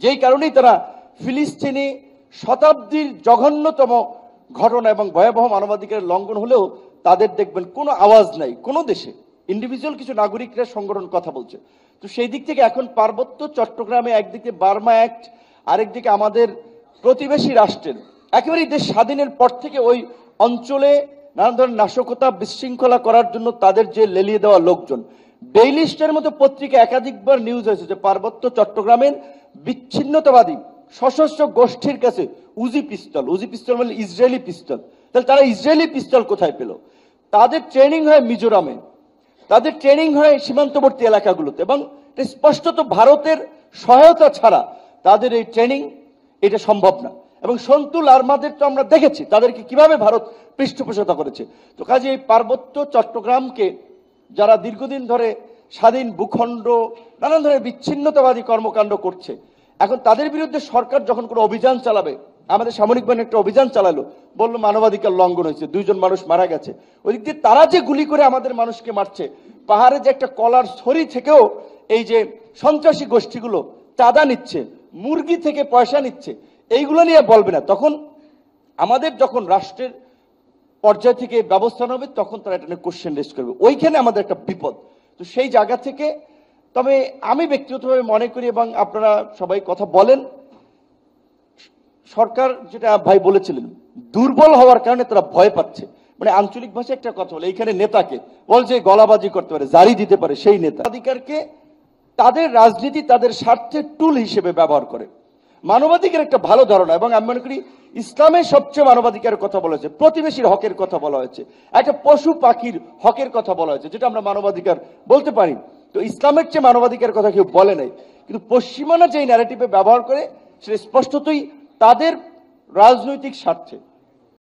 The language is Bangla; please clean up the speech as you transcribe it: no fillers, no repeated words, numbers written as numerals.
যেই কারণেই তারা ফিলিস্তিনি শতাব্দীর জঘন্যতম ঘটনা এবং ভয়াবহ মানবাধিকারের লঙ্ঘন হলেও তাদের দেখবেন কোনো আওয়াজ নাই কোনো দেশে। ইন্ডিভিজুয়াল কিছু নাগরিকরা সংগঠন কথা বলছে। তো সেই দিক থেকে এখন পার্বত্য চট্টগ্রামে একদিকে বার্মা অ্যাক্ট, আরেকদিকে আমাদের প্রতিবেশী রাষ্ট্রের একেবারেই দেশ স্বাধীনের পর থেকে ওই অঞ্চলে নানা ধরনের নাশকতা বিশৃঙ্খলা করার জন্য তাদের যে লেলিয়ে দেওয়া লোকজন, ডেইলি স্টারের মতো পত্রিকা একাধিকবার নিউজ হয়েছে যে পার্বত্য চট্টগ্রামের বিচ্ছিন্নতাবাদী সশস্ত্র গোষ্ঠীর কাছে উজি পিস্তল মানে ইসরায়েলি পিস্তল। তাহলে তারা ইসরায়েলি পিস্তল কোথায় পেল? তাদের ট্রেনিং হয় মিজোরামে, তাদের ট্রেনিং হয় সীমান্তবর্তী এলাকাগুলোতে, এবং স্পষ্টত ভারতের সহায়তা ছাড়া তাদের এই ট্রেনিং এটা সম্ভব না। এবং সন্তুল আর্মাদের তো আমরা দেখেছি তাদেরকে কিভাবে ভারত পৃষ্ঠপোষকতা করেছে। তো কাজে এই পার্বত্য চট্টগ্রামকে যারা দীর্ঘদিন ধরে স্বাধীন ভূখণ্ড নানান ধরনের বিচ্ছিন্নতাবাদী কর্মকাণ্ড করছে, এখন তাদের বিরুদ্ধে সরকার যখন কোনো অভিযান চালাবে, আমাদের সামরিক বাহিনী একটা অভিযান চালালো, বললো মানবাধিকার লঙ্ঘন হয়েছে, 2 জন মানুষ মারা গেছে। ওই দিক দিয়ে তারা যে গুলি করে আমাদের মানুষকে মারছে, পাহাড়ে যে একটা কলার ছড়ি থেকেও এই যে সন্ত্রাসী গোষ্ঠীগুলো চাঁদা নিচ্ছে, মুরগি থেকে পয়সা নিচ্ছে, এইগুলো নিয়ে বলবে না। তখন আমাদের যখন রাষ্ট্রের পর্যায় থেকে ব্যবস্থা হবে তখন তারা এটা নিয়ে কোশ্চেন রেজ করবে, ওইখানে আমাদের একটা বিপদ। তো সেই জায়গা থেকে তবে আমি ব্যক্তিগতভাবে মনে করি, এবং আপনারা সবাই কথা বলেন, সরকার যেটা ভাই বলেছিলেন দুর্বল হওয়ার কারণে তারা ভয় পাচ্ছে। মানে আঞ্চলিক ভাষায় একটা কথা বলে, এইখানে নেতাকে বলছে গলাবাজি করতে পারে, জারি দিতে পারে, সেই নেতা অধিকারকে তাদের রাজনীতি তাদের স্বার্থের টুল হিসেবে ব্যবহার করে। মানবাধিকার একটা ভালো ধারণা, এবং আমি মনে করি ইসলামের সবচেয়ে মানবাধিকারের কথা বলা হয়েছে, প্রতিবেশীর হকের কথা বলা হয়েছে, একটা পশু পাখির হকের কথা বলা হয়েছে, যেটা আমরা মানবাধিকার বলতে পারি। তো ইসলামের চেয়ে মানবাধিকার কথা কেউ বলে নাই, কিন্তু পশ্চিমানা যে ন্যারেটিভে ব্যবহার করে সেটা স্পষ্টতই তাদের রাজনৈতিক স্বার্থে।